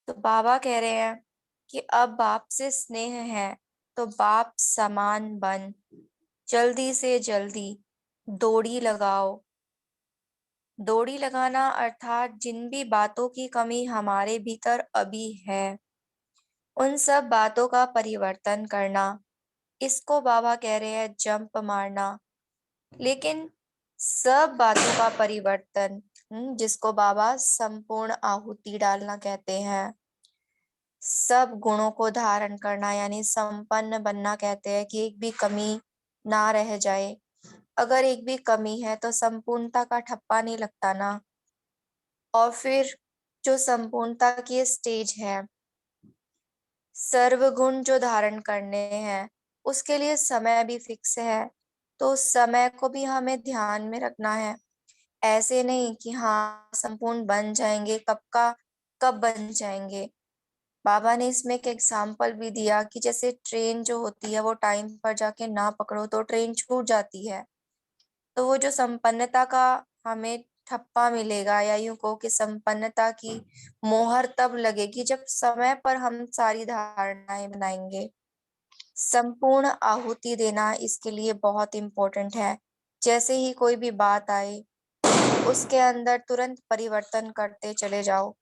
तो बाबा कह रहे हैं कि अब बाप से स्नेह है तो बाप समान बन, जल्दी से जल्दी दौड़ी लगाओ। दौड़ी लगाना अर्थात जिन भी बातों की कमी हमारे भीतर अभी है उन सब बातों का परिवर्तन करना, इसको बाबा कह रहे हैं जंप मारना। लेकिन सब बातों का परिवर्तन, जिसको बाबा संपूर्ण आहुति डालना कहते हैं, सब गुणों को धारण करना यानी संपन्न बनना कहते हैं कि एक भी कमी ना रह जाए। अगर एक भी कमी है तो संपूर्णता का ठप्पा नहीं लगता ना। और फिर जो संपूर्णता की स्टेज है, सर्वगुण जो धारण करने हैं, उसके लिए समय भी फिक्स है। तो उस समय को भी हमें ध्यान में रखना है। ऐसे नहीं कि हाँ संपूर्ण बन जाएंगे, कब का कब बन जाएंगे। बाबा ने इसमें एक एग्जाम्पल भी दिया कि जैसे ट्रेन जो होती है वो टाइम पर जाके ना पकड़ो तो ट्रेन छूट जाती है। तो वो जो संपन्नता का हमें ठप्पा मिलेगा या यूं कहो कि संपन्नता की मोहर तब लगेगी जब समय पर हम सारी धारणाएं बनाएंगे। संपूर्ण आहुति देना इसके लिए बहुत इम्पोर्टेंट है। जैसे ही कोई भी बात आए उसके अंदर तुरंत परिवर्तन करते चले जाओ।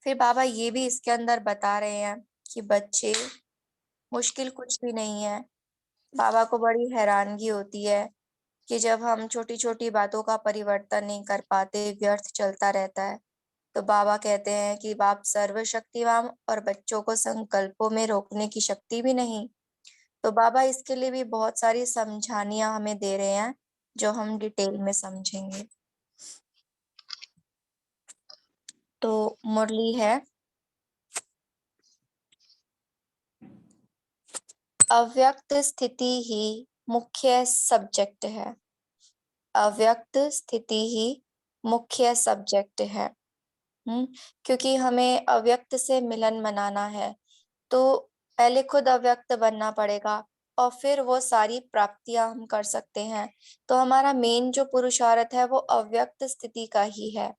फिर बाबा ये भी इसके अंदर बता रहे हैं कि बच्चे, मुश्किल कुछ भी नहीं है। बाबा को बड़ी हैरानगी होती है कि जब हम छोटी छोटी बातों का परिवर्तन नहीं कर पाते, व्यर्थ चलता रहता है। तो बाबा कहते हैं कि बाप सर्वशक्तिमान और बच्चों को संकल्पों में रोकने की शक्ति भी नहीं। तो बाबा इसके लिए भी बहुत सारी समझानियां हमें दे रहे हैं जो हम डिटेल में समझेंगे। तो मुरली है, अव्यक्त स्थिति ही मुख्य सब्जेक्ट है। अव्यक्त स्थिति ही मुख्य सब्जेक्ट है। हम्म क्योंकि हमें अव्यक्त से मिलन मनाना है तो पहले खुद अव्यक्त बनना पड़ेगा और फिर वो सारी प्राप्तियां हम कर सकते हैं। तो हमारा मेन जो पुरुषार्थ है वो अव्यक्त स्थिति का ही है।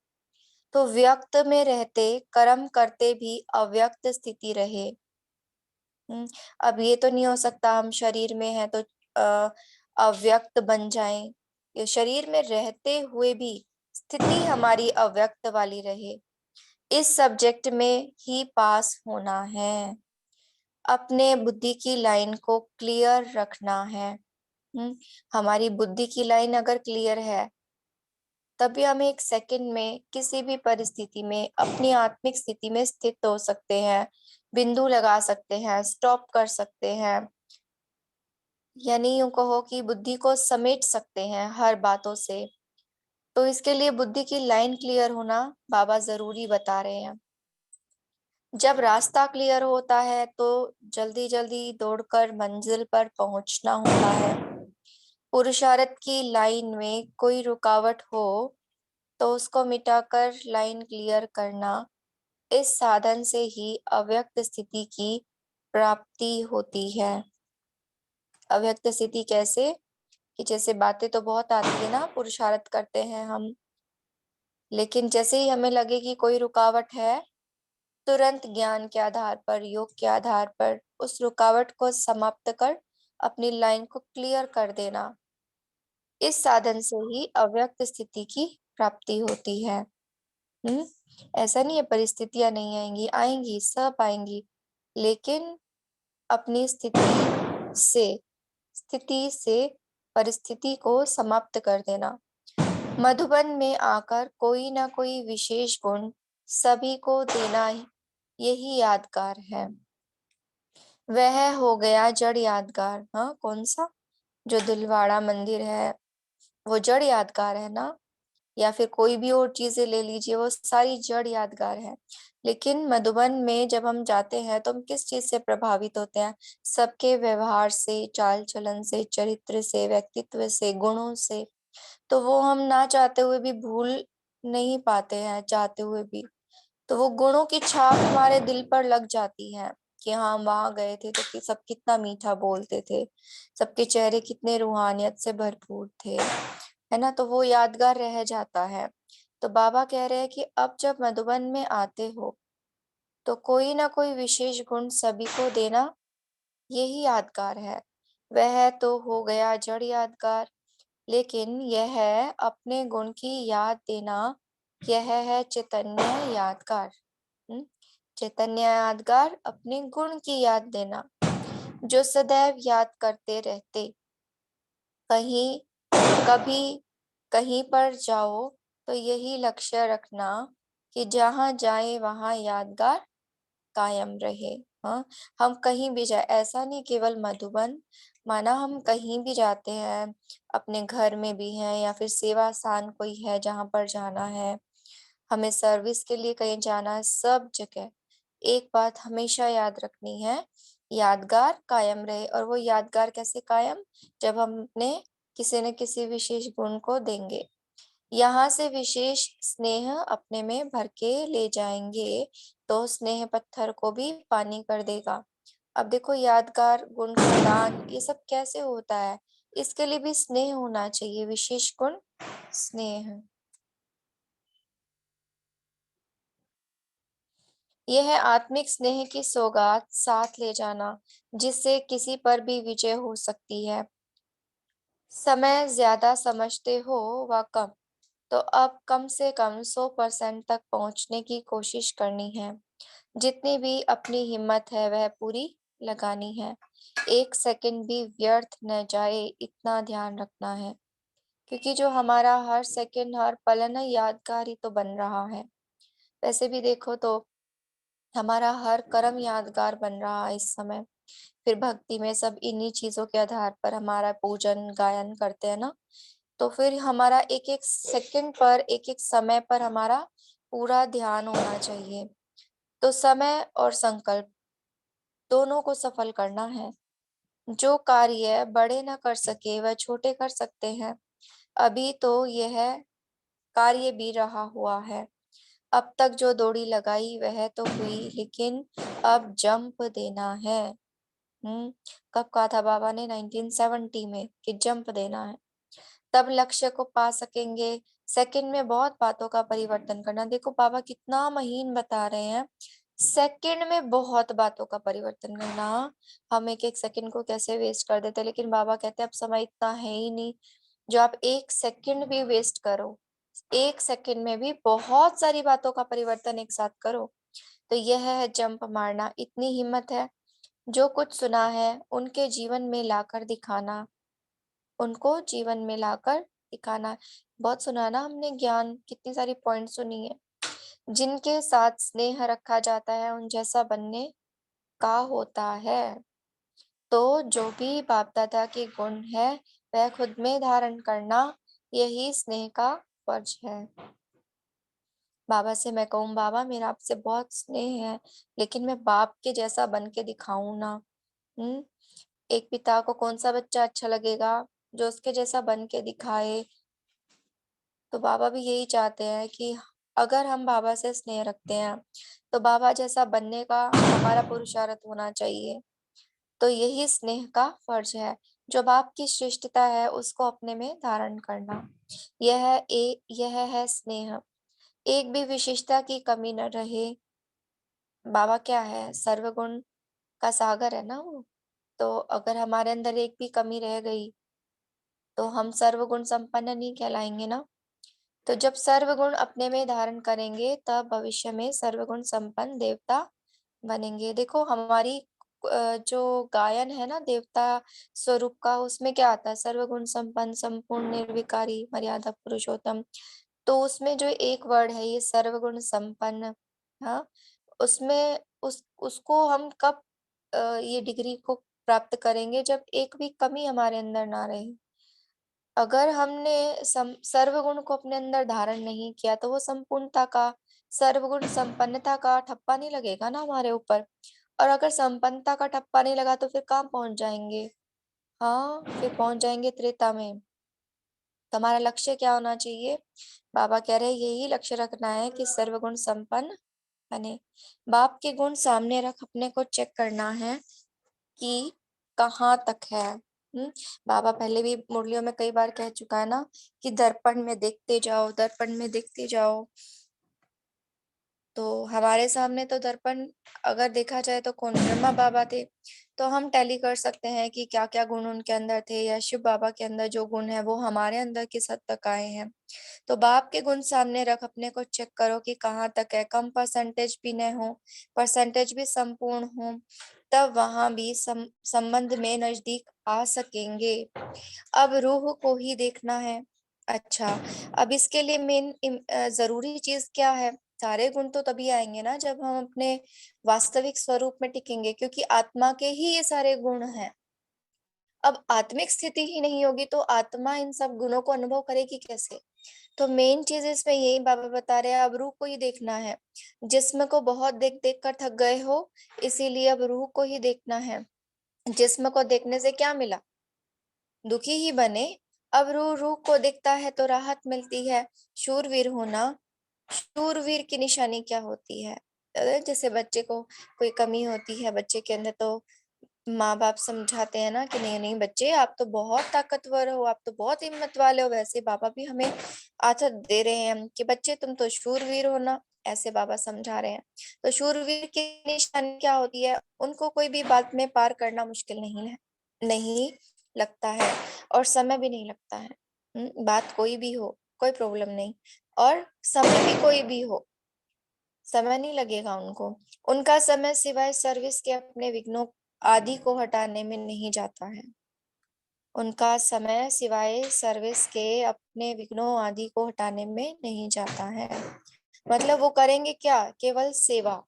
तो व्यक्त में रहते कर्म करते भी अव्यक्त स्थिति रहे। अब ये तो नहीं हो सकता हम शरीर में है तो अव्यक्त बन जाएं। ये शरीर में रहते हुए भी स्थिति हमारी अव्यक्त वाली रहे। इस सब्जेक्ट में ही पास होना है। अपने बुद्धि की लाइन को क्लियर रखना है। हमारी बुद्धि की लाइन अगर क्लियर है तभी हम एक सेकंड में किसी भी परिस्थिति में अपनी आत्मिक स्थिति में स्थित हो सकते हैं, बिंदु लगा सकते हैं, स्टॉप कर सकते हैं, यानी यूं कहो कि बुद्धि को समेट सकते हैं हर बातों से। तो इसके लिए बुद्धि की लाइन क्लियर होना बाबा जरूरी बता रहे हैं। जब रास्ता क्लियर होता है तो जल्दी जल्दी दौड़कर मंजिल पर पहुंचना होता है। पुरुषार्थ की लाइन में कोई रुकावट हो तो उसको मिटाकर लाइन क्लियर करना, इस साधन से ही अव्यक्त स्थिति की प्राप्ति होती है। अव्यक्त स्थिति कैसे? कि जैसे बातें तो बहुत आती है ना, पुरुषार्थ करते हैं हम, लेकिन जैसे ही हमें लगे कि कोई रुकावट है, तुरंत ज्ञान के आधार पर, योग के आधार पर उस रुकावट को समाप्त कर अपनी लाइन को क्लियर कर देना, इस साधन से ही अव्यक्त स्थिति की प्राप्ति होती है। हम्म ऐसा नहीं है परिस्थितियां नहीं आएंगी, आएंगी, सब आएंगी, लेकिन अपनी स्थिति से परिस्थिति को समाप्त कर देना। मधुबन में आकर कोई ना कोई विशेष गुण सभी को देना यही यादगार है। वह हो गया जड़ यादगार। हाँ, कौन सा? जो दिलवाड़ा मंदिर है वो जड़ यादगार है ना? या फिर कोई भी और चीजें ले लीजिए, वो सारी जड़ यादगार है। लेकिन मधुबन में जब हम जाते हैं तो हम किस चीज से प्रभावित होते हैं? सबके व्यवहार से, चाल चलन से, चरित्र से, व्यक्तित्व से, गुणों से। तो वो हम ना चाहते हुए भी भूल नहीं पाते हैं, चाहते हुए भी। तो वो गुणों की छाप हमारे दिल पर लग जाती है कि हाँ, हम वहां गए थे तो सब कितना मीठा बोलते थे, सबके चेहरे कितने रूहानियत से भरपूर थे, है ना? तो वो यादगार रह जाता है। तो बाबा कह रहे हैं कि अब जब मधुबन में आते हो तो कोई ना कोई विशेष गुण सभी को देना यही यादगार है। वह तो हो गया जड़ यादगार, लेकिन यह अपने गुण की याद देना, यह है चैतन्य यादगार। हम्म, चैतन्य यादगार अपने गुण की याद देना, जो सदैव याद करते रहते। कहीं कभी कहीं पर जाओ तो यही लक्ष्य रखना कि जहां जाए वहां यादगार कायम रहे। हाँ, हम कहीं भी जाए, ऐसा नहीं केवल मधुबन, माना हम कहीं भी जाते हैं, अपने घर में भी हैं या फिर सेवा स्थान कोई है जहां पर जाना है, हमें सर्विस के लिए कहीं जाना है, सब जगह एक बात हमेशा याद रखनी है, यादगार कायम रहे। और वो यादगार कैसे कायम? जब हम अपने किसी न किसी विशेष गुण को देंगे, यहाँ से विशेष स्नेह अपने में भर के ले जाएंगे, तो स्नेह पत्थर को भी पानी कर देगा। अब देखो, यादगार गुण का दान ये सब कैसे होता है? इसके लिए भी स्नेह होना चाहिए, विशेष गुण स्नेह। यह है आत्मिक स्नेह की सौगात साथ ले जाना, जिससे किसी पर भी विजय हो सकती है। समय ज्यादा समझते हो व कम, तो अब कम से कम 100% तक पहुंचने की कोशिश करनी है। जितनी भी अपनी हिम्मत है वह पूरी लगानी है। एक सेकंड भी व्यर्थ न जाए, इतना ध्यान रखना है। क्योंकि जो हमारा हर सेकंड हर पल है ना, यादगार ही तो बन रहा है। वैसे भी देखो तो हमारा हर कर्म यादगार बन रहा है इस समय। फिर भक्ति में सब इन्हीं चीजों के आधार पर हमारा पूजन गायन करते हैं ना, तो फिर हमारा एक एक सेकंड पर एक एक समय पर हमारा पूरा ध्यान होना चाहिए। तो समय और संकल्प दोनों को सफल करना है। जो कार्य बड़े न कर सके वह छोटे कर सकते हैं। अभी तो यह कार्य भी रहा हुआ है। अब तक जो दौड़ी लगाई वह तो हुई, लेकिन अब जंप देना है। कब कहा था बाबा ने? 1970 में, कि जंप देना है, तब लक्ष्य को पा सकेंगे। सेकंड में बहुत बातों का परिवर्तन करना। देखो बाबा कितना महीन बता रहे हैं, सेकंड में बहुत बातों का परिवर्तन करना। हम एक एक सेकंड को कैसे वेस्ट कर देते हैं, लेकिन बाबा कहते हैं अब समय इतना है ही नहीं जो आप एक सेकंड भी वेस्ट करो। एक सेकंड में भी बहुत सारी बातों का परिवर्तन एक साथ करो। तो यह है जंप मारना। इतनी हिम्मत है, जो कुछ सुना है उनके जीवन में लाकर दिखाना, उनको जीवन में लाकर दिखाना। बहुत सुना ना हमने ज्ञान, कितनी सारी पॉइंट सुनी है। जिनके साथ स्नेह रखा जाता है उन जैसा बनने का होता है। तो जो भी बाप दादा के गुण है वह खुद में धारण करना, यही स्नेह का फर्ज है। बाबा से मैं कहूँ बाबा मेरा आपसे बहुत स्नेह है, लेकिन मैं बाप के जैसा बन के दिखाऊं ना। हम्म एक पिता को कौन सा बच्चा अच्छा लगेगा जो उसके जैसा बन के दिखाए? तो बाबा भी यही चाहते हैं कि अगर हम बाबा से स्नेह रखते हैं तो बाबा जैसा बनने का हमारा पुरुषार्थ होना चाहिए। तो यही स्नेह का फर्ज है। जो बाप की श्रेष्ठता है उसको अपने में धारण करना, यह है स्नेह। एक भी विशेषता की कमी न रहे। बाबा क्या है? सर्वगुण का सागर है ना वो। तो अगर हमारे अंदर एक भी कमी रह गई तो हम सर्वगुण संपन्न नहीं कहलाएंगे ना। तो जब सर्वगुण अपने में धारण करेंगे तब भविष्य में सर्वगुण संपन्न देवता बनेंगे। देखो हमारी जो गायन है ना देवता स्वरूप का, उसमें क्या आता है? सर्वगुण संपन्न, संपूर्ण, निर्विकारी, मर्यादा पुरुषोत्तम। तो उसमें जो एक वर्ड है ये सर्वगुण संपन्न, हाँ, उसमें उसको हम कब ये डिग्री को प्राप्त करेंगे? जब एक भी कमी हमारे अंदर ना रहे। अगर हमने सर्वगुण को अपने अंदर धारण नहीं किया तो वो संपूर्णता का, सर्वगुण संपन्नता का ठप्पा नहीं लगेगा ना हमारे ऊपर। और अगर संपन्नता का ठप्पा नहीं लगा तो फिर कहाँ पहुंच जाएंगे? हाँ, फिर पहुंच जाएंगे त्रेता में। तो हमारा लक्ष्य क्या होना चाहिए? बाबा कह रहे हैं यही लक्ष्य रखना है कि सर्वगुण संपन्न बने। बाप के गुण सामने रख अपने को चेक करना है कि कहाँ तक है। बाबा पहले भी मुरलियों में कई बार कह चुका है ना कि दर्पण में देखते जाओ, दर्पण में देखते जाओ। तो हमारे सामने तो दर्पण अगर देखा जाए तो कौन ब्रह्मा बाबा थे, तो हम टैली कर सकते हैं कि क्या-क्या गुण उनके अंदर थे या शिव बाबा के अंदर जो गुण है वो हमारे अंदर किस हद तक आए हैं। तो बाप के गुण सामने रख अपने को चेक करो कि कहाँ तक है, कम परसेंटेज भी न हो, परसेंटेज भी संपूर्ण हो, तब वहां भी संबंध में नजदीक आ सकेंगे। अब रूह को ही देखना है। अच्छा, अब इसके लिए जरूरी चीज क्या है? सारे गुण तो तभी आएंगे ना जब हम अपने वास्तविक स्वरूप में टिकेंगे, क्योंकि आत्मा के ही ये सारे गुण हैं। अब आत्मिक स्थिति ही नहीं होगी तो आत्मा इन सब गुणों को अनुभव करेगी कैसे? तो मेन चीज इसमें यही बाबा बता रहे हैं, अब रूह को ही देखना है। जिस्म को बहुत देख देख कर थक गए हो, इसीलिए अब रूह को ही देखना है। जिस्म को देखने से क्या मिला? दुखी ही बने। अब रूह रूह को दिखता है तो राहत मिलती है। शूरवीर होना, शूरवीर की निशानी क्या होती है? जैसे बच्चे को कोई कमी होती है बच्चे के अंदर, तो माँ बाप समझाते हैं ना कि नहीं नहीं बच्चे, आप तो बहुत ताकतवर हो, आप तो बहुत हिम्मत वाले हो। वैसे बाबा भी हमें आदत दे रहे हैं कि बच्चे तुम तो शूरवीर हो ना, ऐसे बाबा समझा रहे हैं। तो शूरवीर की निशानी क्या होती है? उनको कोई भी बात में पार करना मुश्किल नहीं है, नहीं लगता है, और समय भी नहीं लगता है। बात कोई भी हो, कोई प्रॉब्लम नहीं, और समय भी कोई भी हो, समय नहीं लगेगा उनको। उनका समय सिवाय सर्विस के अपने विघ्नों आदि को हटाने में नहीं जाता है। उनका समय सिवाय सर्विस के अपने विघ्नों आदि को हटाने में नहीं जाता है। मतलब वो करेंगे क्या? केवल सेवा।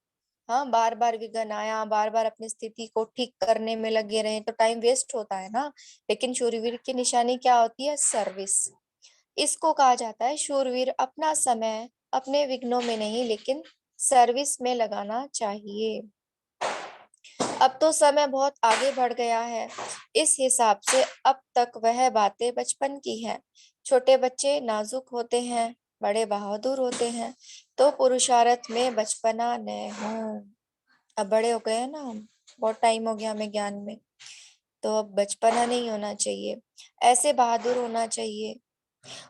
हाँ, बार बार विघ्न आया, बार बार अपनी स्थिति को ठीक करने में लगे रहे तो टाइम वेस्ट होता है ना। लेकिन शूरवीर की निशानी क्या होती है? सर्विस। इसको कहा जाता है शूरवीर अपना समय अपने विघ्नों में नहीं लेकिन सर्विस में लगाना चाहिए। अब तो समय बहुत आगे बढ़ गया है, इस हिसाब से अब तक वह बातें बचपन की हैं। छोटे बच्चे नाजुक होते हैं, बड़े बहादुर होते हैं, तो पुरुषार्थ में बचपना न हो। अब बड़े हो गए हैं ना हम, बहुत टाइम हो गया हमें ज्ञान में, तो अब बचपना नहीं होना चाहिए, ऐसे बहादुर होना चाहिए।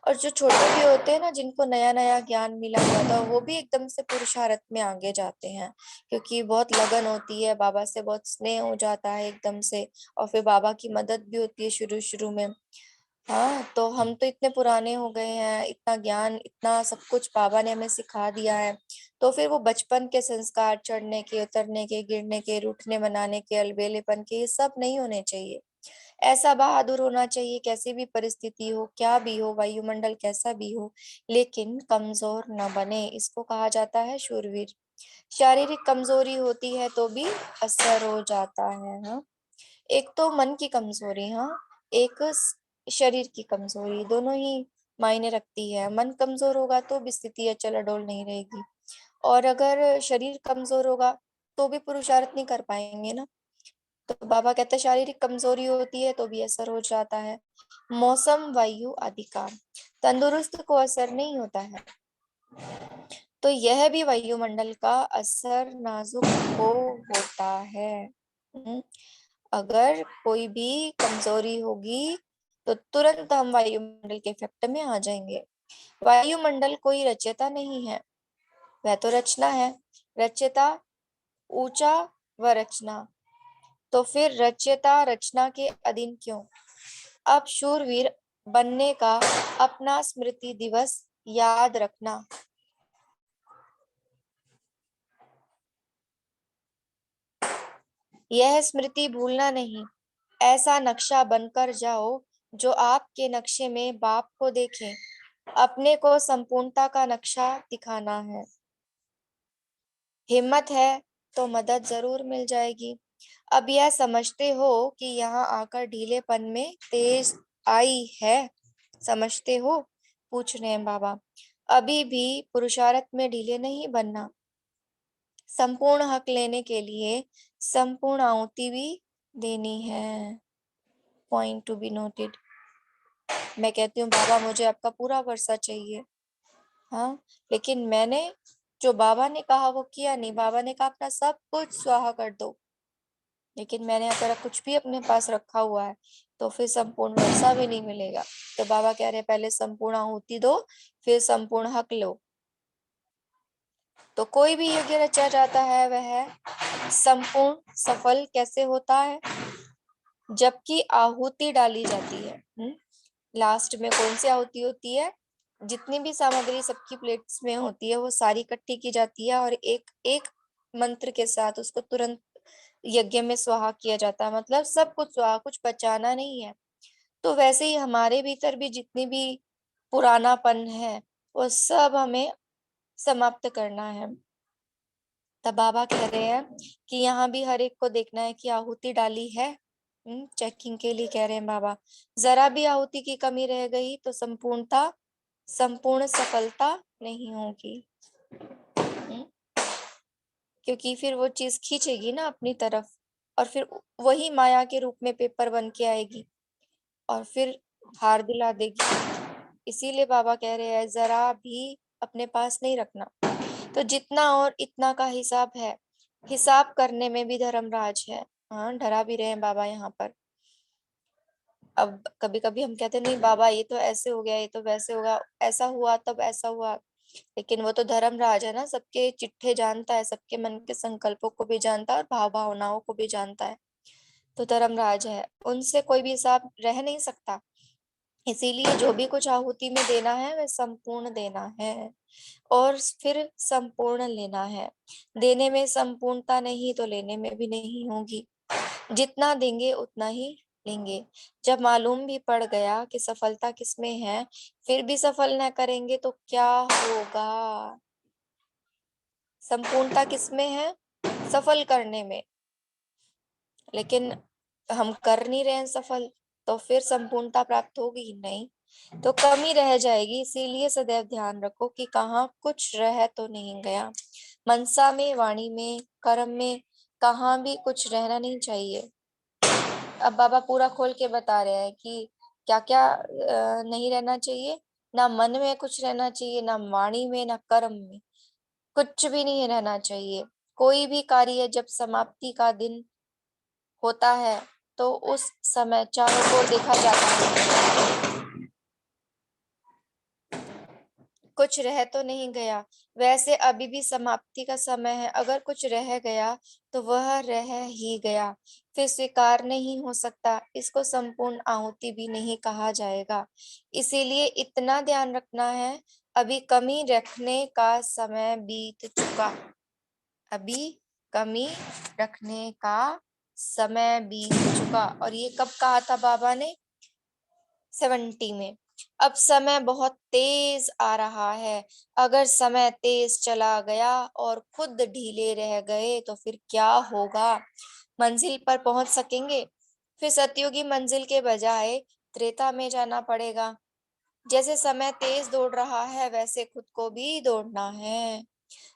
और जो छोटे भी होते हैं ना, जिनको नया नया ज्ञान मिला हुआ था, वो भी एकदम से पुरुषार्थ में आगे जाते हैं, क्योंकि बहुत लगन होती है, बाबा से बहुत स्नेह हो जाता है एकदम से, और फिर बाबा की मदद भी होती है शुरू शुरू में। हाँ, तो हम तो इतने पुराने हो गए हैं, इतना ज्ञान इतना सब कुछ बाबा ने हमें सिखा दिया है, तो फिर वो बचपन के संस्कार, चढ़ने के, उतरने के, गिरने के, रूठने मनाने के, अलबेलेपन के, ये सब नहीं होने चाहिए। ऐसा बहादुर होना चाहिए, कैसी भी परिस्थिति हो, क्या भी हो, वायुमंडल कैसा भी हो, लेकिन कमजोर न बने, इसको कहा जाता है शूरवीर। शारीरिक कमजोरी होती है तो भी असर हो जाता है। हाँ, एक तो मन की कमजोरी, हाँ, एक शरीर की कमजोरी, दोनों ही मायने रखती है। मन कमजोर होगा तो भी स्थिति अचल अडोल नहीं रहेगी, और अगर शरीर कमजोर होगा तो भी पुरुषार्थ नहीं कर पाएंगे ना। तो बाबा कहते हैं शारीरिक कमजोरी होती है तो भी असर हो जाता है। मौसम, वायु आदि का तंदुरुस्त को असर नहीं होता है, तो यह भी वायुमंडल का असर नाजुक को होता है। हम्म, अगर कोई भी कमजोरी होगी तो तुरंत हम वायुमंडल के इफेक्ट में आ जाएंगे। वायुमंडल कोई रचयिता नहीं है, वह तो रचना है। रचयिता ऊंचा व रचना, तो फिर रचयिता रचना के अधीन क्यों? अब शूरवीर बनने का अपना स्मृति दिवस याद रखना। यह स्मृति भूलना नहीं। ऐसा नक्शा बनकर जाओ जो आपके नक्शे में बाप को देखे। अपने को संपूर्णता का नक्शा दिखाना है। हिम्मत है तो मदद जरूर मिल जाएगी। अब यह समझते हो कि यहाँ आकर ढीलेपन में तेज आई है? समझते हो? पूछ रहे हैं बाबा। अभी भी पुरुषार्थ में ढीले नहीं बनना। संपूर्ण हक लेने के लिए संपूर्ण आहुति भी देनी है। Point to be noted. मैं कहती हूँ बाबा मुझे आपका पूरा भरोसा चाहिए। हाँ, लेकिन मैंने जो बाबा ने कहा वो किया नहीं। बाबा ने कहा अपना सब कुछ स्वाहा कर दो, लेकिन मैंने अगर कुछ भी अपने पास रखा हुआ है तो फिर संपूर्ण वर्षा भी नहीं मिलेगा। तो बाबा कह रहे हैं पहले संपूर्ण आहुति दो, फिर संपूर्ण हक लो। तो कोई भी यज्ञ रचा जाता है वह संपूर्ण सफल कैसे होता है? जबकि आहुति डाली जाती है। लास्ट में कौन सी आहुति होती है? जितनी भी सामग्री सबकी प्लेट्स में होती है वो सारी इकट्ठी की जाती है और एक एक मंत्र के साथ उसको तुरंत यज्ञ में स्वाहा किया जाता है, मतलब सब कुछ स्वाहा, कुछ बचाना नहीं है। तो वैसे ही हमारे भीतर भी जितनी भी पुरानापन है वो सब हमें समाप्त करना है। तब बाबा कह रहे हैं कि यहाँ भी हर एक को देखना है कि आहुति डाली है। चेकिंग के लिए कह रहे हैं बाबा। जरा भी आहुति की कमी रह गई तो संपूर्ण सफलता नहीं होगी। क्योंकि फिर वो चीज खींचेगी ना अपनी तरफ और फिर वही माया के रूप में पेपर बन के आएगी और फिर हार दिला देगी। इसीलिए बाबा कह रहे हैं जरा भी अपने पास नहीं रखना। तो जितना और इतना का हिसाब है, हिसाब करने में भी धर्मराज है। हाँ, डरा भी रहे हैं बाबा यहाँ पर। अब कभी कभी हम कहते नहीं बाबा ये तो ऐसे हो गया, ये तो वैसे होगा, ऐसा हुआ तब ऐसा हुआ, लेकिन वो तो धर्मराज है ना, सबके चिट्ठे जानता है, सबके मन के संकल्पों को भी जानता है और भाव भावनाओं को भी जानता है। तो धर्मराज है, उनसे कोई भी हिसाब रह नहीं सकता। इसीलिए जो भी कुछ आहुति में देना है वह संपूर्ण देना है और फिर संपूर्ण लेना है। देने में संपूर्णता नहीं तो लेने में भी नहीं होगी। जितना देंगे उतना ही लेंगे। जब मालूम भी पड़ गया कि सफलता किसमें है, फिर भी सफल न करेंगे तो क्या होगा? संपूर्णता किसमें है? सफल करने में। लेकिन हम कर नहीं रहे हैं सफल, तो फिर संपूर्णता प्राप्त होगी ही नहीं, तो कमी रह जाएगी। इसीलिए सदैव ध्यान रखो कि कहाँ कुछ रह तो नहीं गया। मनसा में, वाणी में, कर्म में कहाँ भी कुछ रहना नहीं चाहिए। अब बाबा पूरा खोल के बता रहे हैं कि क्या क्या नहीं रहना चाहिए। ना मन में कुछ रहना चाहिए, ना वाणी में, ना कर्म में, कुछ भी नहीं रहना चाहिए। कोई भी कार्य जब समाप्ति का दिन होता है तो उस समय चारों ओर देखा जाता है कुछ रह तो नहीं गया। वैसे अभी भी समाप्ति का समय है, अगर कुछ रह गया तो वह रह ही गया, फिर स्वीकार नहीं हो सकता। इसको संपूर्ण आहुति भी नहीं कहा जाएगा। इसीलिए इतना ध्यान रखना है, अभी कमी रखने का समय बीत चुका। अभी कमी रखने का समय बीत चुका। और ये कब कहा था बाबा ने? 70 में। अब समय बहुत तेज आ रहा है। अगर समय तेज चला गया और खुद ढीले रह गए तो फिर क्या होगा? मंजिल पर पहुंच सकेंगे? फिर सतयुगी मंजिल के बजाय त्रेता में जाना पड़ेगा। जैसे समय तेज दौड़ रहा है वैसे खुद को भी दौड़ना है।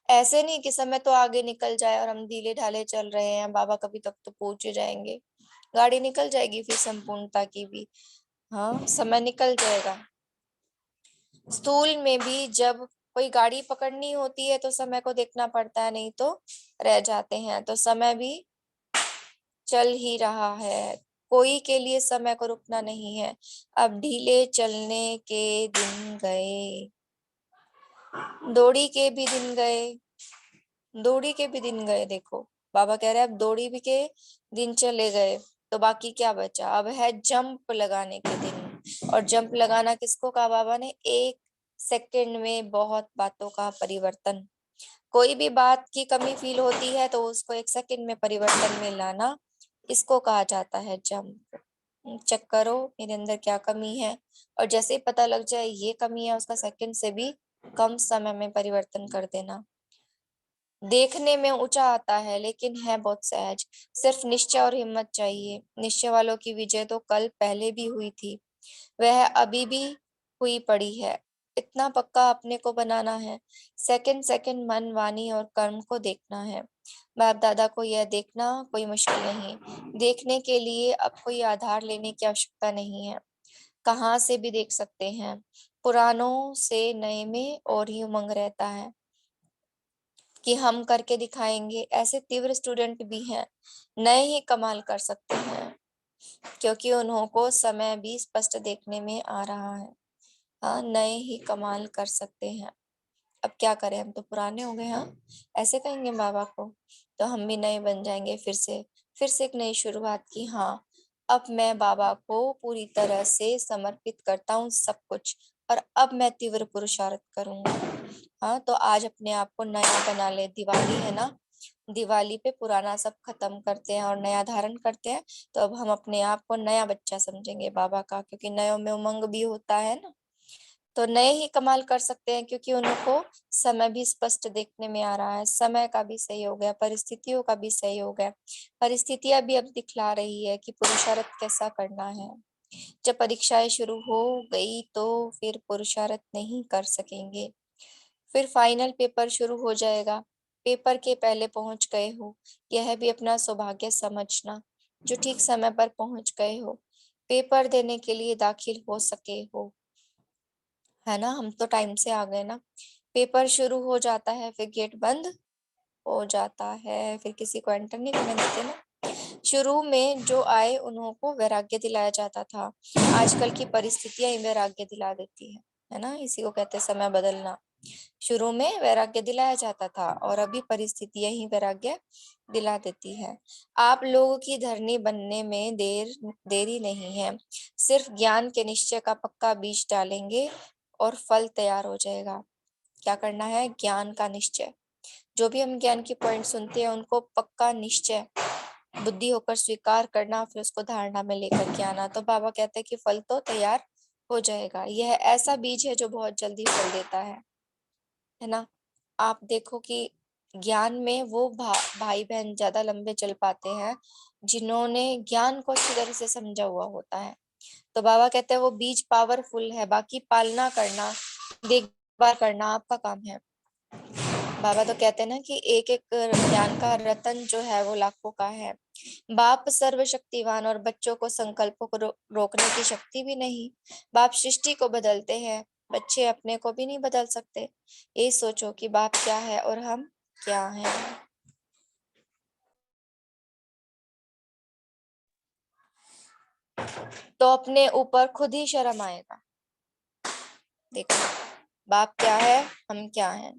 ऐसे नहीं कि समय तो आगे निकल जाए और हम धीले ढाले चल रहे हैं, बाबा कभी तक तो पहुंच ही जाएंगे। गाड़ी निकल जाएगी फिर संपूर्णता की भी। हाँ, समय निकल जाएगा। स्थूल में भी जब कोई गाड़ी पकड़नी होती है तो समय को देखना पड़ता है, नहीं तो रह जाते हैं। तो समय भी चल ही रहा है, कोई के लिए समय को रुकना नहीं है। अब ढीले चलने के दिन गए, दौड़ी के भी दिन गए। दौड़ी के भी दिन गए। देखो बाबा कह रहे हैं अब दौड़ी भी के दिन चले गए तो बाकी क्या बचा? अब है जंप लगाने के दिन। और जंप लगाना किसको कहा बाबा ने? 1 सेकंड में बहुत बातों का परिवर्तन। कोई भी बात की कमी फील होती है तो उसको 1 सेकंड में परिवर्तन में लाना, इसको कहा जाता है जंप। चेक करो मेरे अंदर क्या कमी है, और जैसे ही पता लग जाए ये कमी है, उसका सेकंड से भी कम समय में परिवर्तन कर देना। देखने में ऊंचा आता है लेकिन है बहुत सहज। सिर्फ निश्चय और हिम्मत चाहिए। निश्चय वालों की विजय तो कल पहले भी हुई थी, वह अभी भी हुई पड़ी है। इतना पक्का अपने को बनाना है। सेकंड सेकंड मन, वाणी और कर्म को देखना है। बाप दादा को यह देखना कोई मुश्किल नहीं। देखने के लिए अब कोई आधार लेने की आवश्यकता नहीं है। कहाँ से भी देख सकते हैं। पुरानों से नए में और ही उमंग रहता है कि हम करके दिखाएंगे। ऐसे तीव्र स्टूडेंट भी हैं, नए ही कमाल कर सकते हैं, क्योंकि उन्हों को समय भी स्पष्ट देखने में आ रहा है। हाँ, नए ही कमाल कर सकते हैं। अब क्या करें, हम तो पुराने हो गए। हाँ, ऐसे कहेंगे बाबा को, तो हम भी नए बन जाएंगे फिर से एक नई शुरुआत की। हाँ, अब मैं बाबा को पूरी तरह से समर्पित करता हूँ सब कुछ, और अब मैं तीव्र पुरुषार्थ करूंगा। हाँ, तो आज अपने आप को नया बना ले। दिवाली है ना, दिवाली पे पुराना सब खत्म करते हैं और नया धारण करते हैं। तो अब हम अपने आप को नया बच्चा समझेंगे बाबा का, क्योंकि नयों में उमंग भी होता है ना। तो नए ही कमाल कर सकते हैं, क्योंकि उनको समय भी स्पष्ट देखने में आ रहा है। समय का भी सहयोग है, परिस्थितियों का भी सहयोग है। परिस्थितियां भी अब दिखला रही है कि पुरुषार्थ कैसा करना है। जब परीक्षाएं शुरू हो गई तो फिर पुरुषार्थ नहीं कर सकेंगे। फिर फाइनल पेपर शुरू हो जाएगा, पेपर के पहले पहुंच गए हो, यह भी अपना सौभाग्य समझना। जो ठीक समय पर पहुंच गए हो, पेपर देने के लिए दाखिल हो सके हो, है ना। हम तो टाइम से आ गए ना। पेपर शुरू हो जाता है, फिर गेट बंद हो जाता है, फिर किसी को एंटर नहीं करने देते ना। शुरू में जो आए उन्हों को वैराग्य दिलाया जाता था, आजकल की परिस्थितियां ही वैराग्य दिला देती है ना। इसी को कहते हैं समय बदलना। शुरू में वैराग्य दिलाया जाता था और अभी परिस्थितियां ही वैराग्य दिला देती है। आप लोगों की धरनी बनने में देरी नहीं है। सिर्फ ज्ञान के निश्चय का पक्का बीज डालेंगे और फल तैयार हो जाएगा। क्या करना है? ज्ञान का निश्चय। जो भी हम ज्ञान की पॉइंट सुनते हैं उनको पक्का निश्चय बुद्धि होकर स्वीकार करना, फिर उसको धारणा में लेकर के आना। तो बाबा कहते हैं कि फल तो तैयार हो जाएगा। यह ऐसा बीज है जो बहुत जल्दी फल देता है ना। आप देखो कि ज्ञान में वो भाई बहन ज्यादा लंबे चल पाते हैं जिन्होंने ज्ञान को अच्छी तरह से समझा हुआ होता है। तो बाबा कहते हैं वो बीज पावरफुल है, बाकी पालना करना, देखभाल करना आपका काम है। बाबा तो कहते हैं ना कि एक एक ज्ञान का रतन जो है वो लाखों का है। बाप सर्वशक्तिवान और बच्चों को संकल्पों को रोकने की शक्ति भी नहीं। बाप सृष्टि को बदलते हैं, बच्चे अपने को भी नहीं बदल सकते। ये सोचो कि बाप क्या है और हम क्या हैं। तो अपने ऊपर खुद ही शर्म आएगा। देखो, बाप क्या है, हम क्या हैं।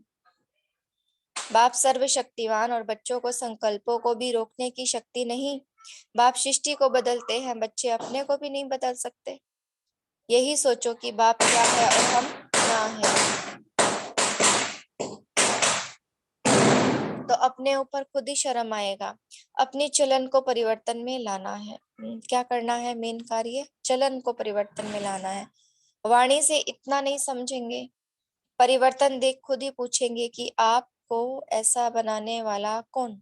बाप सर्वशक्तिवान और बच्चों को संकल्पों को भी रोकने की शक्ति नहीं। बाप सृष्टि को बदलते हैं, बच्चे अपने को भी नहीं बदल सकते। यही सोचो कि बाप क्या है और हम क्या हैं। तो अपने ऊपर खुद ही शर्म आएगा। अपने चलन को परिवर्तन में लाना है। क्या करना है? मेन कार्य चलन को परिवर्तन में लाना है। वाणी से इतना नहीं समझेंगे, परिवर्तन देख खुद ही पूछेंगे कि आपको ऐसा बनाने वाला कौन।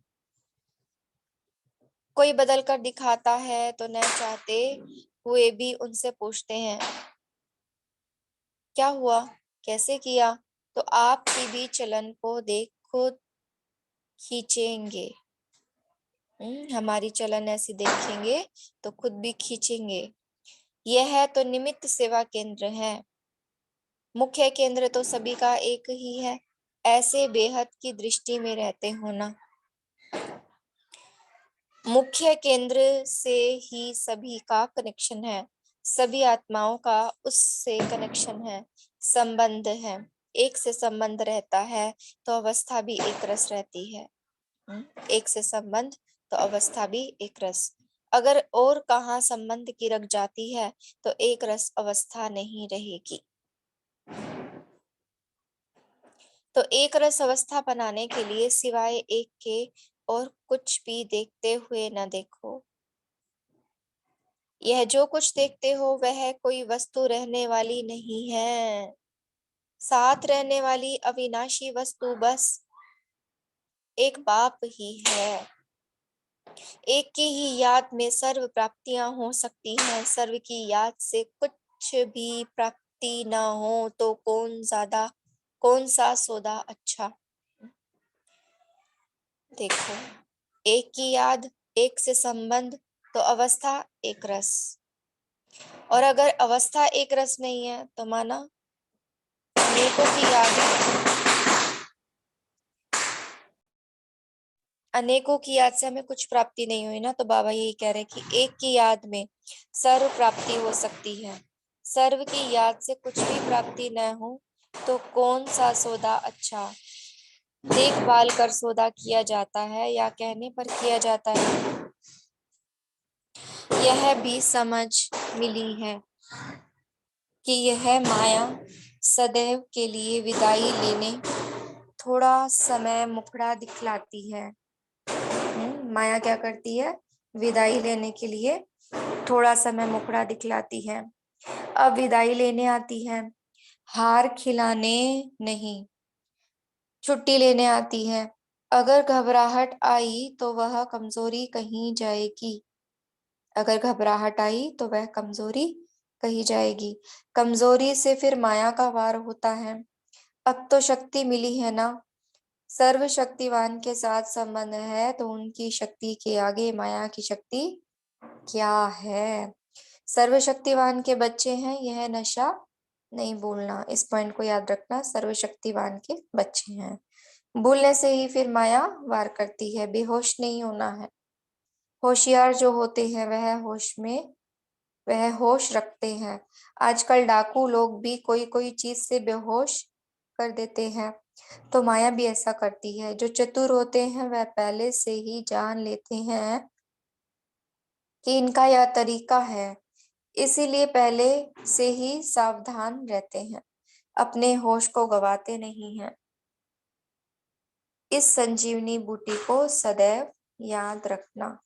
कोई बदल कर दिखाता है तो न चाहते हुए भी उनसे पूछते हैं क्या हुआ, कैसे किया। तो आपकी भी चलन को देख खुद खींचेंगे। हमारी चलन ऐसी देखेंगे तो खुद भी खींचेंगे। यह है तो निमित्त सेवा केंद्र है, मुख्य केंद्र तो सभी का एक ही है। ऐसे बेहद की दृष्टि में रहते हो ना। मुख्य केंद्र से ही सभी का कनेक्शन है, सभी आत्माओं का उससे कनेक्शन है, संबंध है। एक से संबंध रहता है तो अवस्था भी एक रस रहती है। एक से संबंध तो अवस्था भी एक रस। अगर और कहाँ संबंध की रख जाती है तो एक रस अवस्था नहीं रहेगी। तो एक रस अवस्था बनाने के लिए सिवाय एक के और कुछ भी देखते हुए न देखो। यह जो कुछ देखते हो वह कोई वस्तु रहने वाली नहीं है, साथ रहने वाली अविनाशी वस्तु बस एक बाप ही है। एक की ही याद में सर्व प्राप्तियां हो सकती हैं, सर्व की याद से कुछ भी प्राप्ति ना हो तो कौन सा सौदा अच्छा। देखो, एक की याद, एक से संबंध तो अवस्था एक रस। और अगर अवस्था एक रस नहीं है तो माना अनेकों की याद, अनेकों की याद से हमें कुछ प्राप्ति नहीं हुई ना। तो बाबा यही कह रहे हैं कि एक की याद में सर्व प्राप्ति हो सकती है, सर्व की याद से कुछ भी प्राप्ति न हो तो कौन सा सौदा अच्छा? देखभाल कर सौदा किया जाता है या कहने पर किया जाता है? यह भी समझ मिली है कि यह माया सदैव के लिए विदाई लेने थोड़ा समय मुखड़ा दिखलाती है। माया क्या करती है? विदाई लेने के लिए थोड़ा समय मुखड़ा दिखलाती है। अब विदाई लेने आती है, हार खिलाने नहीं, छुट्टी लेने आती है। अगर घबराहट आई तो वह कमजोरी कहीं जाएगी। अगर घबराहट आई तो वह कमजोरी कही जाएगी। कमजोरी से फिर माया का वार होता है। अब तो शक्ति मिली है ना, सर्वशक्तिवान के साथ संबंध है, तो उनकी शक्ति के आगे माया की शक्ति क्या है? सर्वशक्तिवान के बच्चे हैं, यह नशा नहीं भूलना, इस पॉइंट को याद रखना। सर्वशक्तिवान के बच्चे हैं, भूलने से ही फिर माया वार करती है। बेहोश नहीं होना है। होशियार जो होते हैं वह होश रखते हैं। आजकल डाकू लोग भी कोई कोई चीज से बेहोश कर देते हैं, तो माया भी ऐसा करती है। जो चतुर होते हैं वह पहले से ही जान लेते हैं कि इनका यह तरीका है, इसीलिए पहले से ही सावधान रहते हैं, अपने होश को गवाते नहीं हैं। इस संजीवनी बूटी को सदैव याद रखना।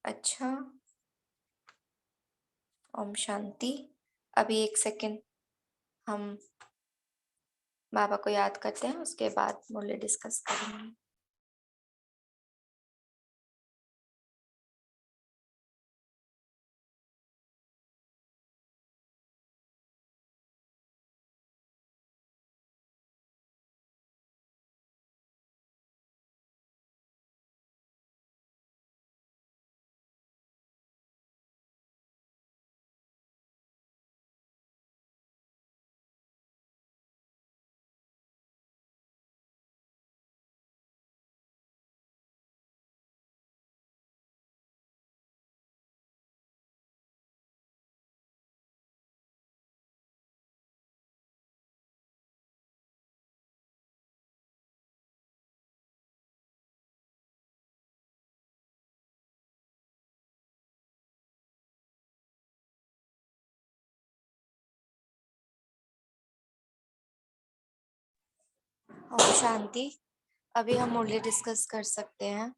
अच्छा, ओम शांति। अभी एक सेकंड, हम बाबा को याद करते हैं, उसके बाद मूल्य डिस्कस करेंगे। ओम शांति। अभी हम मूल्य डिस्कस कर सकते हैं।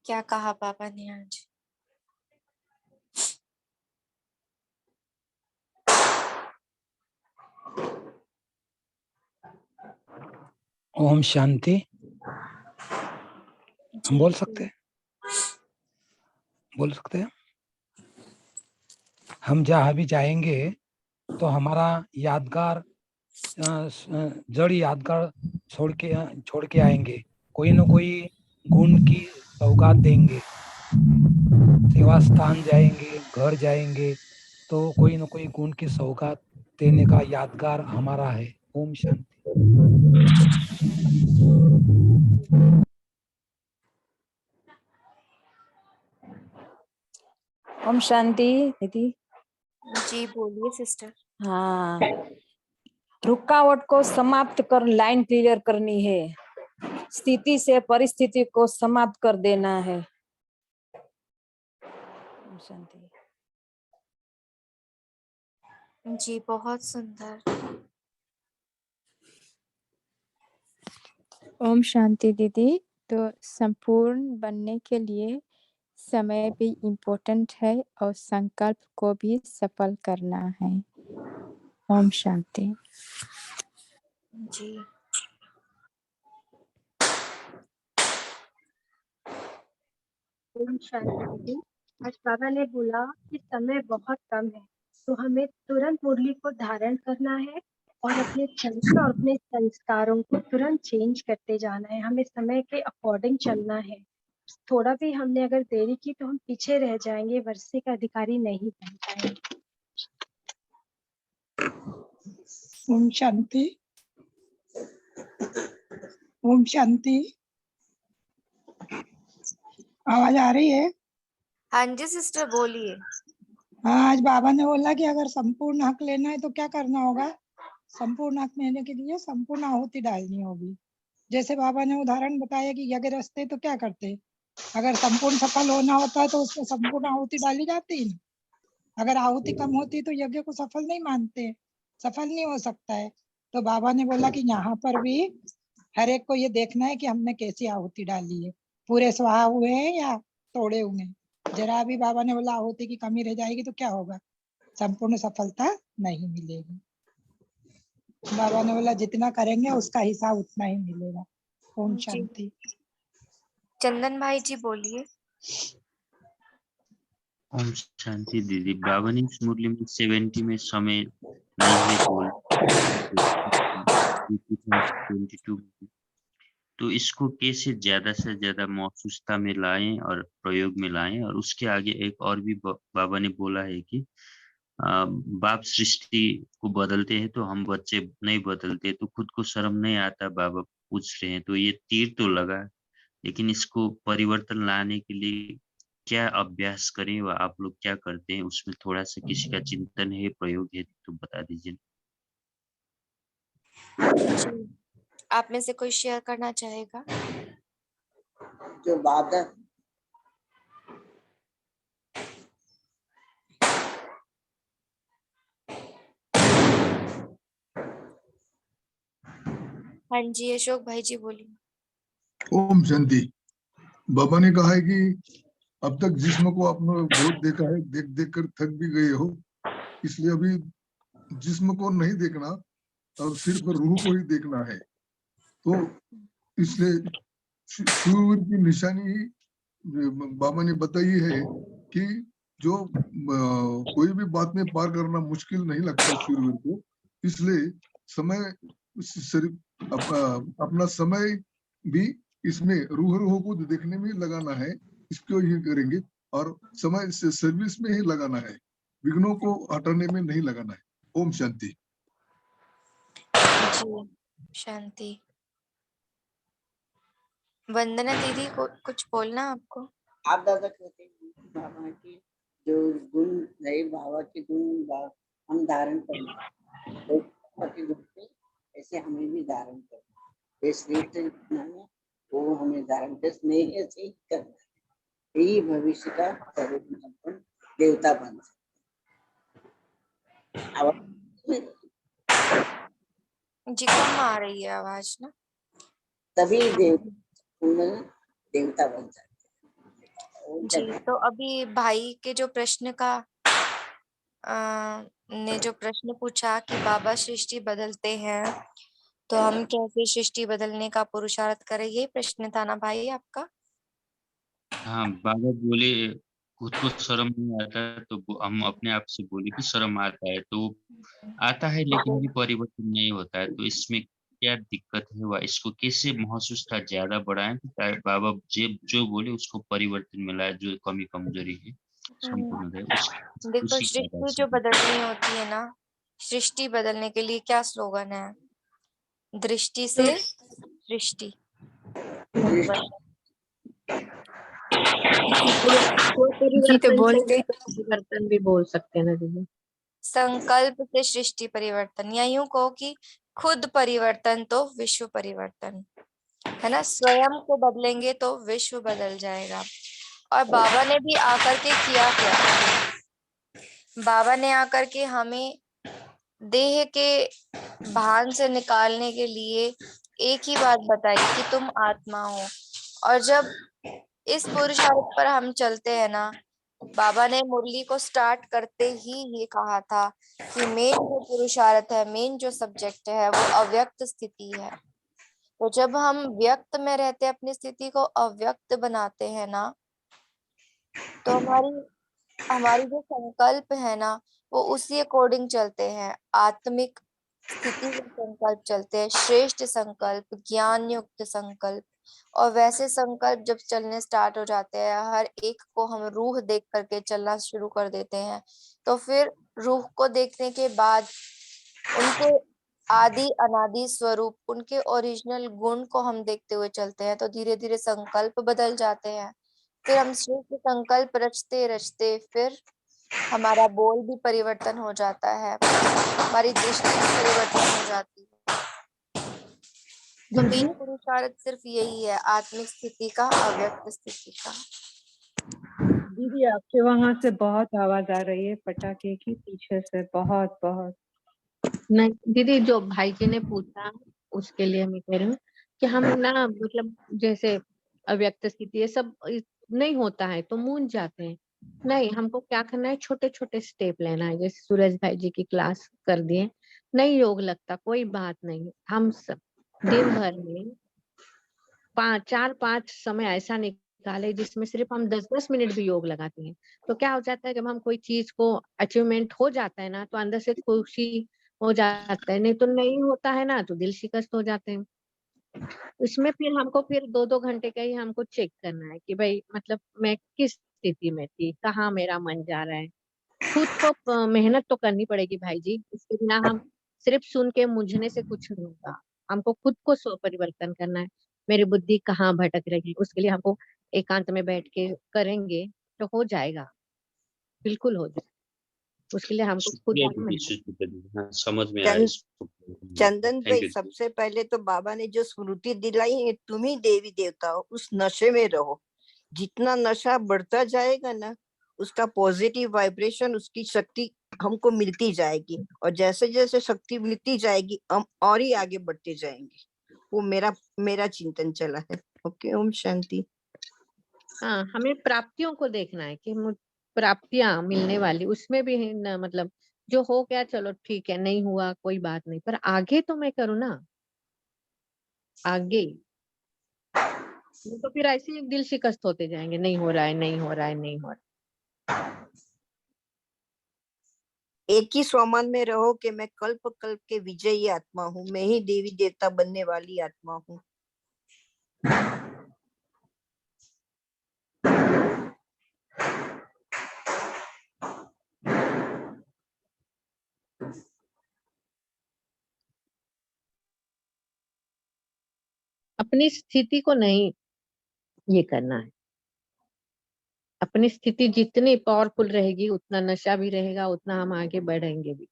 क्या कहा पापा ने आज? ओम शांति। हम बोल सकते हैं। हम जहाँ भी जाएंगे तो हमारा यादगार जड़ यादगार छोड़ के आएंगे। कोई न कोई गुण की सौगात देंगे। सेवा स्थान जाएंगे, घर जाएंगे, तो कोई न कोई गुण की सौगात देने का यादगार हमारा है। ओम शांति। ओम शांति दीदी। जी बोलिए सिस्टर। हाँ, रुकावट को समाप्त कर लाइन क्लियर करनी है, स्थिति से परिस्थिति को समाप्त कर देना है। ओम शांति। जी बहुत सुंदर। ओम शांति दीदी। तो संपूर्ण बनने के लिए समय भी इम्पोर्टेंट है और संकल्प को भी सफल करना है। ओम शांति। जी ओम शांति दीदी। आज बाबा ने बोला कि समय बहुत कम है, तो हमें तुरंत मुरली को धारण करना है और अपने चरित्र और अपने संस्कारों को तुरंत चेंज करते जाना है। हमें समय के अकॉर्डिंग चलना है। थोड़ा भी हमने अगर देरी की तो हम पीछे रह जाएंगे, वर्षे का अधिकारी नहीं बन पाएंगे। ओम शांति। ओम शांति। आवाज आ रही है? हाँ जी सिस्टर बोलिए। हाँ, आज बाबा ने बोला कि अगर संपूर्ण हक लेना है तो क्या करना होगा? संपूर्ण हक लेने के लिए संपूर्ण आहुति डालनी होगी। जैसे बाबा ने उदाहरण बताया कि यज्ञ रचते तो क्या करते? अगर संपूर्ण सफल होना होता है तो उसमें संपूर्ण आहुति डाली जाती है। अगर आहुति कम होती तो यज्ञ को सफल नहीं मानते, सफल नहीं हो सकता है। तो बाबा ने बोला कि यहाँ पर भी हर एक को ये देखना है कि हमने कैसी आहुति डाली है, पूरे स्वाहा हुए हैं या तोड़े हुए हैं। जरा भी बाबा ने बोला आहुति की कमी रह जाएगी तो क्या होगा? संपूर्ण सफलता नहीं मिलेगी। बाबा ने बोला जितना करेंगे उसका हिसाब उतना ही मिलेगा। ओम जी शांति। चंदन भाई जी बोलिए। ओम शांति दीदी। बाबा ने इस मुरली में 70 में समय नहीं है बोल 22 में। तो इसको कैसे ज्यादा से ज्यादा महसूसता में लाएं और प्रयोग में लाएं। और उसके आगे एक और भी बाबा ने बोला है कि बाप सृष्टि को बदलते हैं तो हम बच्चे नहीं बदलते, तो खुद को शर्म नहीं आता। बाबा पूछ रहे हैं, तो ये तीर तो लगा, लेकिन इसको परिवर्तन लाने के लिए क्या अभ्यास करें व आप लोग क्या करते हैं, उसमें थोड़ा सा किसी का चिंतन है, प्रयोग है तो बता दीजिए। जी आप में से कोई शेयर करना चाहेगा? जो बाधा हाँ जी अशोक भाई जी बोलिए। ओम शांति। बाबा ने कहा है कि अब तक जिस्म को आपने बहुत देखा है, देख देख कर थक भी गए हो, इसलिए अभी जिस्म को नहीं देखना और सिर्फ रूह को ही देखना है। तो इसलिए सूर्य की निशानी ही बाबा ने बताई है कि जो कोई भी बात में पार करना मुश्किल नहीं लगता सूर्य को, इसलिए समय सिर्फ अपना समय भी इसमें रूह को देखने में लगाना है, इसको ही करेंगे और समय से सर्विस में ही लगाना है, विघ्नों को हटाने में नहीं लगाना है। ओम शांति। जी शांति। वंदना दीदी को कुछ बोलना आपको? आप दादा कहते हैं बाबा की जो गुण है, बाबा के गुण हम धारण करना, तो बाबा के गुण पे ऐसे हमें भी धारण करना, ये श्रेष्ठ जितना है वो हमें धारण कर स्नेह से ही करना है। यही भविष्य का स्वरूप देवता बन सकते। जी कम आ रही है आवाज ना। तभी देवता बन सकते। जी तो अभी भाई के जो प्रश्न का ने जो प्रश्न पूछा कि बाबा सृष्टि बदलते हैं तो हम कैसे सृष्टि बदलने का पुरुषार्थ करें, ये प्रश्न था ना भाई आपका? हाँ, बाबा बोले खुद को शर्म नहीं आता, तो हम अपने आप से बोले कि शर्म आता है, तो आता है लेकिन भी परिवर्तन नहीं होता है। तो इसमें क्या दिक्कत है व इसको कैसे महसूस था ज्यादा बढ़ाएं, तो बाबा जो बोले उसको परिवर्तन में लाए, जो कमी कमजोरी है संपूर्ण है देखो उसी के आधार सृष्टि से। जो बदलनी होती है ना, सृष्टि बदलने के लिए क्या स्लोगन है? दृष्टि से सृष्टि। कोई परिवर्तन भी बोल सकते हैं ना दीदी। संकल्प से सृष्टि परिवर्तन, या यूं कहो कि खुद परिवर्तन तो विश्व परिवर्तन है ना। स्वयं को बदलेंगे तो विश्व बदल जाएगा। और बाबा ने भी आकर के किया क्या? बाबा ने आकर के हमें देह के भान से निकालने के लिए एक ही बात बताई कि तुम आत्मा हो। और जब इस पुरुषार्थ पर हम चलते हैं ना, बाबा ने मुरली को स्टार्ट करते ही ये कहा था कि मेन जो पुरुषार्थ है, मेन जो सब्जेक्ट है वो अव्यक्त स्थिति है। तो जब हम व्यक्त में रहते अपनी स्थिति को अव्यक्त बनाते हैं ना, तो हमारी जो संकल्प है ना वो उसी अकॉर्डिंग चलते हैं। आत्मिक स्थिति में संकल्प चलते हैं, श्रेष्ठ संकल्प, ज्ञान युक्त संकल्प। और वैसे संकल्प जब चलने स्टार्ट हो जाते हैं, हर एक को हम रूह देख करके चलना शुरू कर देते हैं, तो फिर रूह को देखने के बाद उनके आदि अनादि स्वरूप, उनके ओरिजिनल गुण को हम देखते हुए चलते हैं, तो धीरे धीरे संकल्प बदल जाते हैं। फिर हम श्रेष्ठ संकल्प रचते रचते फिर हमारा बोल भी परिवर्तन हो जाता है, हमारी दृष्टि भी परिवर्तन हो जाती है। गंभीर पुरुषार्थ सिर्फ यही है, आत्मिक स्थिति का, अव्यक्त स्थिति का। दीदी आपके वहां से बहुत आवाज आ रही है, पटाखे की पीछे से बहुत बहुत। नहीं दीदी, जो भाई जी ने पूछा उसके लिए मैं कह रही हूँ कि हम ना मतलब जैसे अव्यक्त स्थिति ये सब नहीं होता है तो मूंझ जाते हैं। नहीं, हमको क्या करना है, छोटे छोटे स्टेप लेना है। जैसे सूरज भाई जी की क्लास कर दिए, नहीं योग लगता कोई बात नहीं, हम सब दिन भर में 4-5 समय ऐसा निकाले जिसमें सिर्फ हम 10-10 मिनट भी योग लगाते हैं। तो क्या हो जाता है, जब हम कोई चीज को अचीवमेंट हो जाता है ना तो अंदर से खुशी हो जाता है, नहीं तो नहीं होता है ना तो दिल शिकस्त हो जाते हैं। इसमें फिर हमको फिर 2-2 घंटे का ही हमको चेक करना है कि भाई मतलब मैं किस स्थिति में थी, कहाँ मेरा मन जा रहा है। खुद को मेहनत तो करनी पड़ेगी भाई जी, इसके बिना हम सिर्फ सुन के मुझने से कुछ नहीं होगा। हमको खुद को स्व परिवर्तन करना है। मेरी बुद्धि कहाँ भटक रही है, उसके लिए हमको एकांत में बैठ के करेंगे तो हो जाएगा, बिल्कुल हो जाएगा। उसके लिए हमको खुद शुक्रिया आत्म दीदी, शुक्रिया दीदी, हाँ समझ में आया इसको। चंदन थैंक भाई, यू। सबसे पहले तो बाबा ने जो स्मृति दिलाई है, तुम ही देवी देवता हो, उस नशे में रहो। जितना नशा बढ़ता जाएगा ना, उसका पॉजिटिव वाइब्रेशन, उसकी शक्ति हमको मिलती जाएगी, और जैसे जैसे शक्ति मिलती जाएगी हम और ही आगे बढ़ते जाएंगे। वो मेरा चिंतन चला है। ओके, ओम शांति। हाँ, हमें प्राप्तियों को देखना है कि प्राप्तियां मिलने वाली, उसमें भी है ना, मतलब जो हो गया चलो ठीक है, नहीं हुआ कोई बात नहीं, पर आगे तो मैं करूँ ना, आगे। नहीं तो फिर ऐसे ही दिल शिकस्त होते जाएंगे, नहीं हो रहा है, नहीं हो रहा है, नहीं हो रहा। एक ही स्वमान में रहो कि मैं कल्प कल्प के विजयी आत्मा हूँ, मैं ही देवी देवता बनने वाली आत्मा हूँ। अपनी स्थिति को नहीं ये करना है। अपनी स्थिति जितनी पावरफुल रहेगी उतना नशा भी रहेगा, उतना हम आगे बढ़ेंगे भी।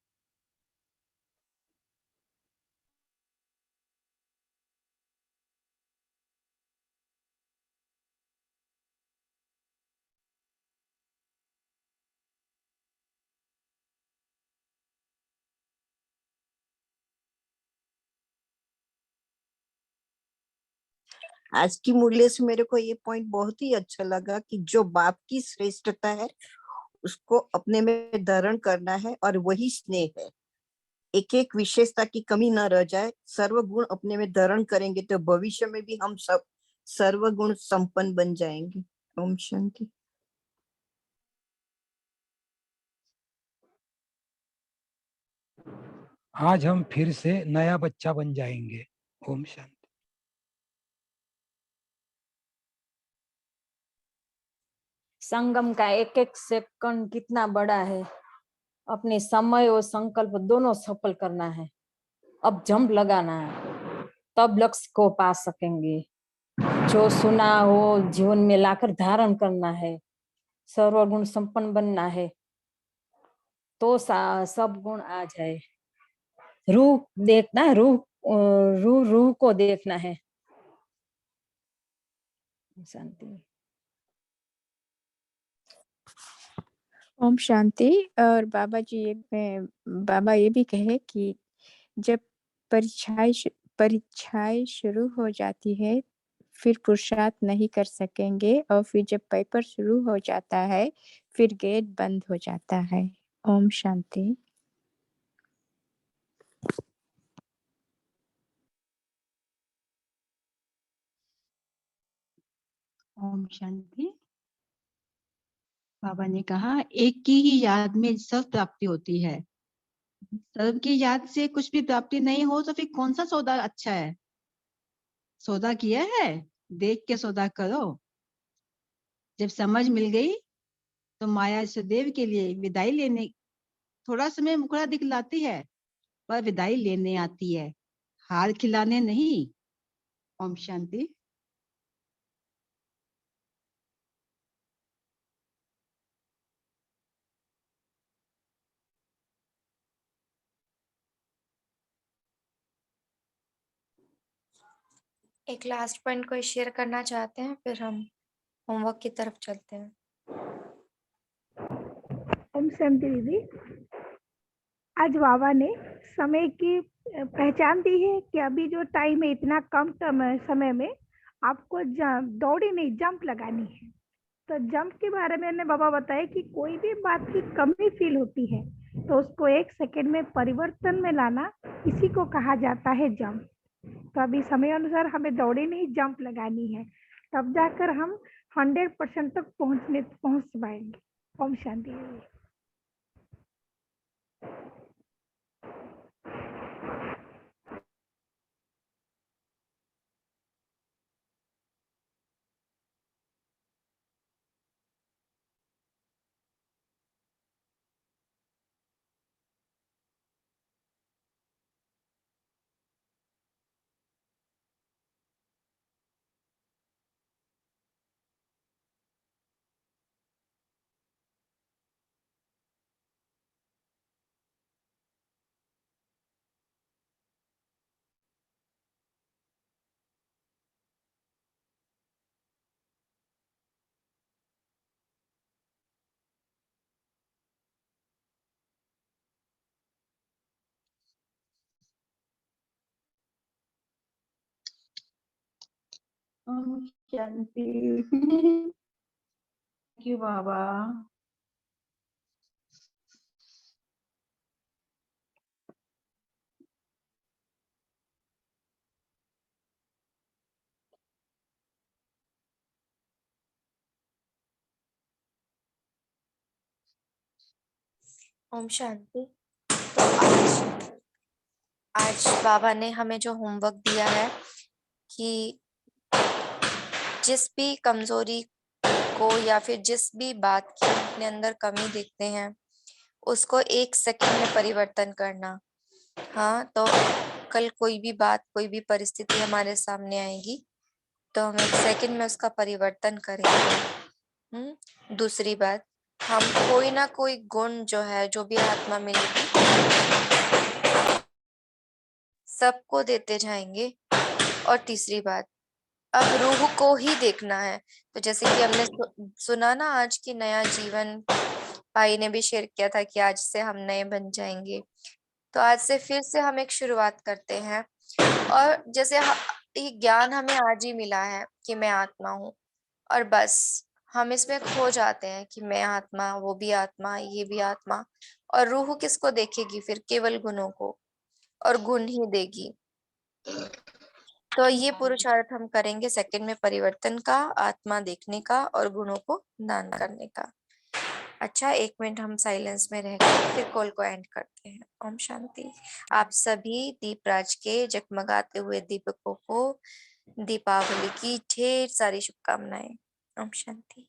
आज की मूल्य से मेरे को ये पॉइंट बहुत ही अच्छा लगा कि जो बाप की श्रेष्ठता है उसको अपने में धारण करना है, और वही स्नेह है। एक एक विशेषता की कमी न रह जाए, सर्व गुण अपने में धारण करेंगे तो भविष्य में भी हम सब सर्व गुण संपन्न बन जाएंगे। ओम शांति। आज हम फिर से नया बच्चा बन जाएंगे। ओम शांति। संगम का एक एक सेकंड कितना बड़ा है, अपने समय और संकल्प दोनों सफल करना है। अब जंप लगाना है, तब लक्ष्य को पा सकेंगे। जो सुना हो जीवन में लाकर धारण करना है, सर्वगुण संपन्न बनना है, तो सब गुण आ जाए। रूह देखना है, रूह को देखना है। शांति। ओम शांति। और बाबा ये भी कहे कि जब परीक्षाएं शुरू हो जाती है फिर पुरुषार्थ नहीं कर सकेंगे, और फिर जब पेपर शुरू हो जाता है फिर गेट बंद हो जाता है। ओम शांति। ओम शांति। बाबा ने कहा एक की ही याद में सब प्राप्ति होती है। सर्व की याद से कुछ भी प्राप्ति नहीं हो तो फिर कौन सा सौदा अच्छा है? सौदा किया है, देख के सौदा करो। जब समझ मिल गई तो माया सदैव के लिए विदाई लेने, थोड़ा समय मुखड़ा दिखलाती है पर विदाई लेने आती है, हार खिलाने नहीं। ओम शांति। एक लास्ट पॉइंट कोई शेयर करना चाहते हैं, फिर हम होमवर्क की तरफ चलते हैं। ओम शांति दीदी। आज बाबा ने समय की पहचान दी है कि अभी जो टाइम है इतना कम समय में आपको दौड़ी नहीं जंप लगानी है। तो जंप के बारे में बाबा बताया कि कोई भी बात की कमी फील होती है तो उसको 1 सेकंड में परिवर्तन में लाना, इसी को कहा जाता है जंप। तो अभी समय अनुसार हमें दौड़ी नहीं जंप लगानी है, तब जाकर हम 100% तक पहुंच पाएंगे। ओम शांति दीदी। ओम शांति। थैंक यू बाबा। ओम शांति। तो आज बाबा ने हमें जो होमवर्क दिया है कि जिस भी कमजोरी को या फिर जिस भी बात की अपने अंदर कमी देखते हैं उसको 1 सेकंड में परिवर्तन करना। हाँ, तो कल कोई भी बात, कोई भी परिस्थिति हमारे सामने आएगी तो हम 1 सेकंड में उसका परिवर्तन करेंगे। दूसरी बात, हम कोई ना कोई गुण जो है, जो भी आत्मा मिलेगी सबको देते जाएंगे। और तीसरी बात, अब रूह को ही देखना है। तो जैसे कि हमने सुना ना आज की नया जीवन, भाई ने भी शेयर किया था कि आज से हम नए बन जाएंगे। तो आज से फिर से हम एक शुरुआत करते हैं। और जैसे ये ज्ञान हमें आज ही मिला है कि मैं आत्मा हूँ, और बस हम इसमें खो जाते हैं कि मैं आत्मा, वो भी आत्मा, ये भी आत्मा। और रूह किसको देखेगी फिर? केवल गुणों को, और गुण ही देगी। तो ये पुरुषार्थ हम करेंगे सेकंड में परिवर्तन का, आत्मा देखने का और गुणों को दान करने का। अच्छा, 1 मिनट हम साइलेंस में रहकर फिर कॉल को एंड करते हैं। ओम शांति। आप सभी दीपराज के जगमगाते हुए दीपकों को दीपावली की ढेर सारी शुभकामनाएं। ओम शांति।